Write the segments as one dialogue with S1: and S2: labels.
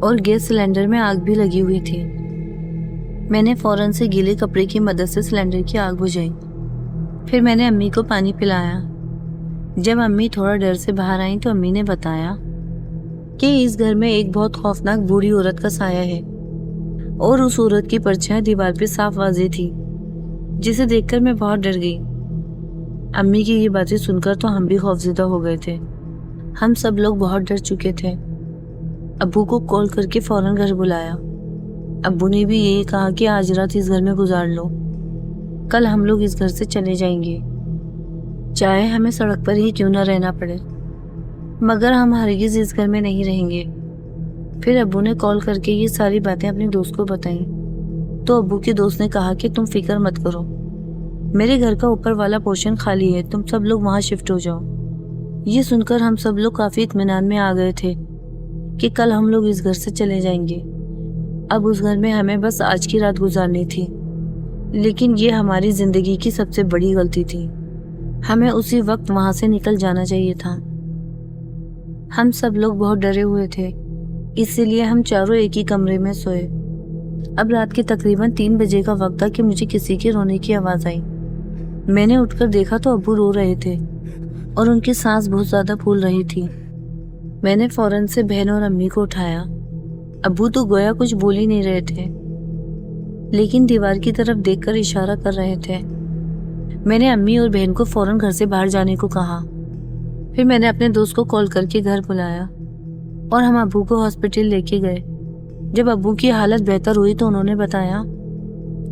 S1: اور gas cylinder میں آگ بھی لگی ہوئی تھی۔ میں نے فوراً سے گیلے کپڑے کی مدد سے سلنڈر کی آگ بجھائی۔ پھر میں نے امی کو پانی پلایا۔ جب امی تھوڑا ڈر سے باہر آئیں تو امی نے بتایا کہ اس گھر میں ایک بہت خوفناک بوڑھی عورت کا سایہ ہے، اور اس عورت کی پرچھائی دیوار پہ صاف واضح تھی، جسے دیکھ کر میں بہت ڈر گئی۔ امی کی یہ باتیں سن کر تو ہم بھی خوفزدہ ہو گئے تھے۔ ہم سب لوگ بہت ڈر چکے تھے۔ ابو کو کال کر کے فوراً گھر بلایا۔ ابو نے بھی یہی کہا کہ آج رات اس گھر میں گزار لو، کل ہم لوگ اس گھر سے چلے جائیں گے، چاہے ہمیں سڑک پر ہی کیوں نہ رہنا پڑے، مگر ہم ہرگز اس گھر میں نہیں رہیں گے۔ پھر ابو نے کال کر کے یہ ساری باتیں اپنے دوست کو بتائیں تو ابو کے دوست نے کہا کہ تم فکر مت کرو، میرے گھر کا اوپر والا پورشن خالی ہے، تم سب لوگ وہاں شفٹ ہو جاؤ۔ یہ سن کر ہم سب لوگ کافی اطمینان میں آ گئے تھے کہ کل ہم لوگ اس گھر سے چلے جائیں گے۔ اب اس گھر میں ہمیں بس آج کی رات گزارنی تھی، لیکن یہ ہماری زندگی کی سب سے بڑی غلطی تھی۔ ہمیں اسی وقت وہاں سے نکل جانا چاہیے تھا۔ ہم سب لوگ بہت ڈرے ہوئے تھے، اسی لیے ہم چاروں ایک ہی کمرے میں سوئے۔ اب رات کے تقریباً 3 بجے کا وقت تھا کہ مجھے کسی کے رونے کی آواز آئی۔ میں نے اٹھ کر دیکھا تو ابو رو رہے تھے اور ان کی سانس بہت زیادہ پھول رہی تھی۔ میں نے فوراً سے بہن اور امی کو اٹھایا۔ ابو تو گویا کچھ بول ہی نہیں رہے تھے، لیکن دیوار کی طرف دیکھ کر اشارہ کر رہے تھے۔ میں نے امی اور بہن کو فوراً گھر سے باہر جانے کو کہا۔ پھر میں نے اپنے دوست کو کال کر کے گھر بلایا اور ہم ابو کو ہاسپٹل لے کے گئے۔ جب ابو کی حالت بہتر ہوئی تو انہوں نے بتایا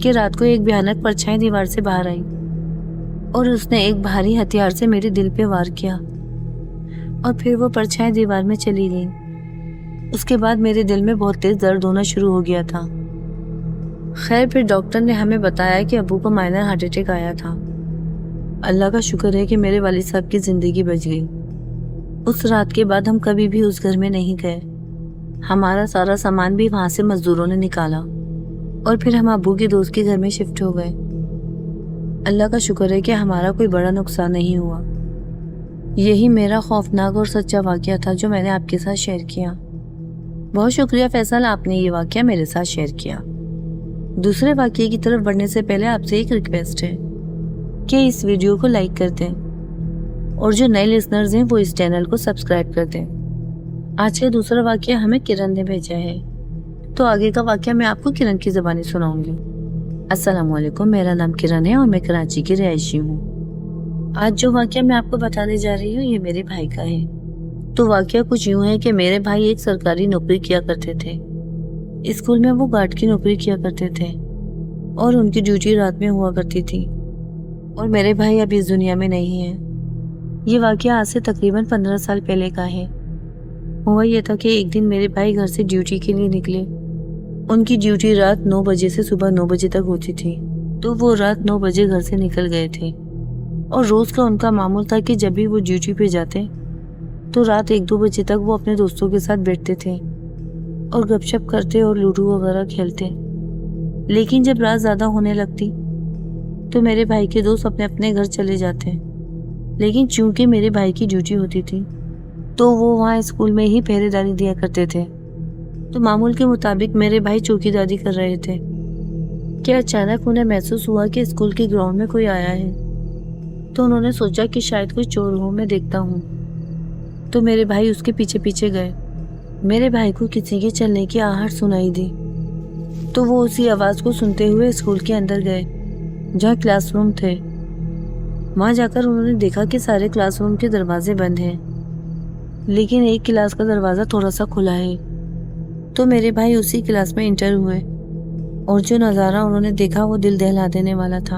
S1: کہ رات کو ایک بھیانک پرچھائی دیوار سے باہر آئی اور اس نے ایک بھاری ہتھیار سے میرے دل پہ وار کیا، اور پھر وہ پرچھائی دیوار میں چلی گئی۔ اس کے بعد میرے دل میں بہت تیز درد ہونا شروع ہو گیا تھا۔ خیر پھر ڈاکٹر نے ہمیں بتایا کہ ابو کو مائنر ہارٹ اٹیک آیا تھا۔ اللہ کا شکر ہے کہ میرے والد صاحب کی زندگی بچ گئی۔ اس رات کے بعد ہم کبھی بھی اس گھر میں نہیں گئے۔ ہمارا سارا سامان بھی وہاں سے مزدوروں نے نکالا اور پھر ہم ابو کے دوست کے گھر میں شفٹ ہو گئے۔ اللہ کا شکر ہے کہ ہمارا کوئی بڑا نقصان نہیں ہوا۔ یہی میرا خوفناک اور سچا واقعہ تھا جو میں نے آپ کے ساتھ شیئر کیا۔ بہت شکریہ فیصل، آپ نے یہ واقعہ میرے ساتھ شیئر کیا۔ دوسرے واقعے کی طرف بڑھنے سے پہلے آپ سے ایک ریکویسٹ ہے کہ اس ویڈیو کو لائک کر دیں، اور جو نئے لسنرز ہیں وہ اس چینل کو سبسکرائب کر دیں۔ آج کا دوسرا واقعہ ہمیں کرن نے بھیجا ہے، تو آگے کا واقعہ میں آپ کو کرن کی زبانی سناؤں گی۔ السلام علیکم، میرا نام کرن ہے اور میں کراچی کی رہائشی ہوں۔ آج جو واقعہ میں آپ کو بتانے جا رہی ہوں یہ میرے بھائی کا ہے۔ تو واقعہ کچھ یوں ہے کہ میرے بھائی ایک سرکاری نوکری کیا کرتے تھے۔ اسکول میں وہ گارڈ کی نوکری کیا کرتے تھے اور ان کی ڈیوٹی رات میں ہوا کرتی تھی، اور میرے بھائی اب اس دنیا میں نہیں ہیں۔ یہ واقعہ آج سے تقریباً 15 سال پہلے کا ہے۔ ہوا یہ تھا کہ ایک دن میرے بھائی گھر سے ڈیوٹی کے لیے نکلے۔ ان کی ڈیوٹی رات 9 بجے سے صبح 9 بجے تک ہوتی تھی، تو وہ رات 9 بجے گھر سے نکل گئے تھے، اور روز کا ان کا معمول تھا کہ جب بھی وہ ڈیوٹی پہ جاتے تو رات 1-2 بجے تک وہ اپنے دوستوں کے ساتھ بیٹھتے تھے اور گپ شپ کرتے اور لوڈو وغیرہ کھیلتے۔ لیکن جب رات زیادہ ہونے لگتی تو میرے بھائی کے دوست اپنے اپنے گھر چلے جاتے، لیکن چونکہ میرے بھائی کی ڈیوٹی ہوتی تھی تو وہ وہاں اسکول میں ہی پہرے داری دیا کرتے تھے۔ تو معمول کے مطابق میرے بھائی چوکی داری کر رہے تھے کہ اچانک انہیں محسوس ہوا کہ اسکول کے گراؤنڈ میں کوئی آیا ہے۔ تو انہوں نے سوچا کہ شاید کوئی چور ہو، میں دیکھتا ہوں۔ تو میرے بھائی اس کے پیچھے پیچھے گئے۔ میرے بھائی کو کسی کے چلنے کی آہٹ سنائی دی، تو وہ اسی آواز کو سنتے ہوئے اسکول کے اندر گئے جہاں کلاس روم تھے۔ وہاں جا کر انہوں نے دیکھا کہ سارے کلاس روم کے دروازے بند ہیں، لیکن ایک کلاس کا دروازہ تھوڑا سا کھلا ہے۔ تو میرے بھائی اسی کلاس میں انٹر ہوئے، اور جو نظارہ انہوں نے دیکھا وہ دل دہلا دینے والا تھا۔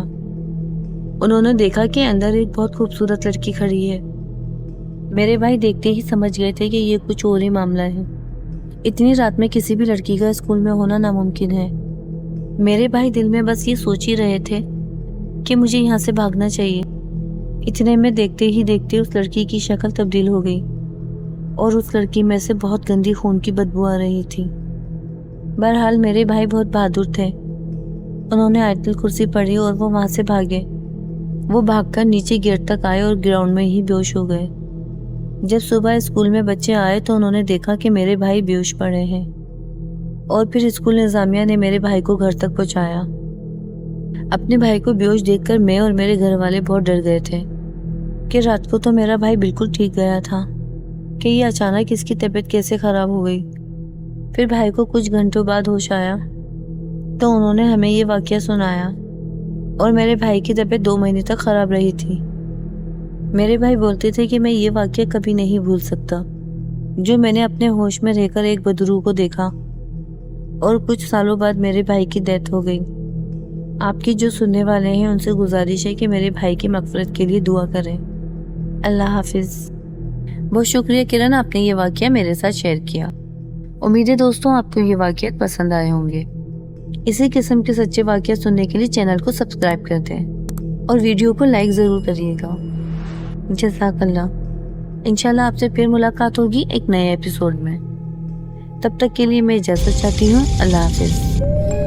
S1: انہوں نے دیکھا کہ اندر ایک بہت خوبصورت لڑکی کھڑی ہے۔ میرے بھائی دیکھتے ہی سمجھ گئے تھے کہ یہ کچھ اور ہی معاملہ ہے۔ اتنی رات میں کسی بھی لڑکی کا اسکول میں ہونا ناممکن ہے۔ میرے بھائی دل میں بس یہ سوچ ہی رہے تھے کہ مجھے یہاں سے بھاگنا چاہیے۔ اتنے میں دیکھتے ہی دیکھتے اس لڑکی کی شکل تبدیل ہو گئی، اور اس لڑکی میں سے بہت گندی خون کی بدبو آ رہی تھی۔ بہرحال میرے بھائی بہت بہادر تھے، انہوں نے آیت الکرسی پڑھی اور وہ وہاں سے بھاگے۔ وہ بھاگ کر نیچے گیٹ تک آئے اور گراؤنڈ میں ہی بیہوش ہو گئے۔ جب صبح اسکول میں بچے آئے تو انہوں نے دیکھا کہ میرے بھائی بیہوش پڑے ہیں۔ اور پھر اسکول انتظامیہ نے میرے بھائی کو گھر تک پہنچایا۔ اپنے بھائی کو بے ہوش دیکھ کر میں اور میرے گھر والے بہت ڈر گئے تھے کہ رات کو تو میرا بھائی بالکل ٹھیک گیا تھا کہ یہ اچانک اس کی طبیعت کیسے خراب ہو گئی۔ پھر بھائی کو کچھ گھنٹوں بعد ہوش آیا تو انہوں نے ہمیں یہ واقعہ سنایا، اور میرے بھائی کی طبیعت 2 مہینے تک خراب رہی تھی۔ میرے بھائی بولتے تھے کہ میں یہ واقعہ کبھی نہیں بھول سکتا جو میں نے اپنے ہوش میں رہ کر ایک بدروح کو دیکھا، اور کچھ سالوں بعد میرے بھائی کی ڈیتھ ہو گئی۔ آپ کی جو سننے والے ہیں ان سے گزارش ہے کہ میرے بھائی کی مغفرت کے لیے دعا کریں۔ اللہ حافظ۔ بہت شکریہ کرن، آپ نے یہ واقعہ میرے ساتھ شیئر کیا۔ امید ہے دوستوں آپ کو یہ واقعات پسند آئے ہوں گے۔ اسی قسم کے سچے واقعات سننے کے لیے چینل کو سبسکرائب کر دیں اور ویڈیو کو لائک ضرور کریے گا۔ جزاک اللہ۔ انشاءاللہ آپ سے پھر ملاقات ہوگی ایک نئے ایپیسوڈ میں۔ تب تک کے لیے میں اجازت چاہتی ہوں۔ اللہ حافظ۔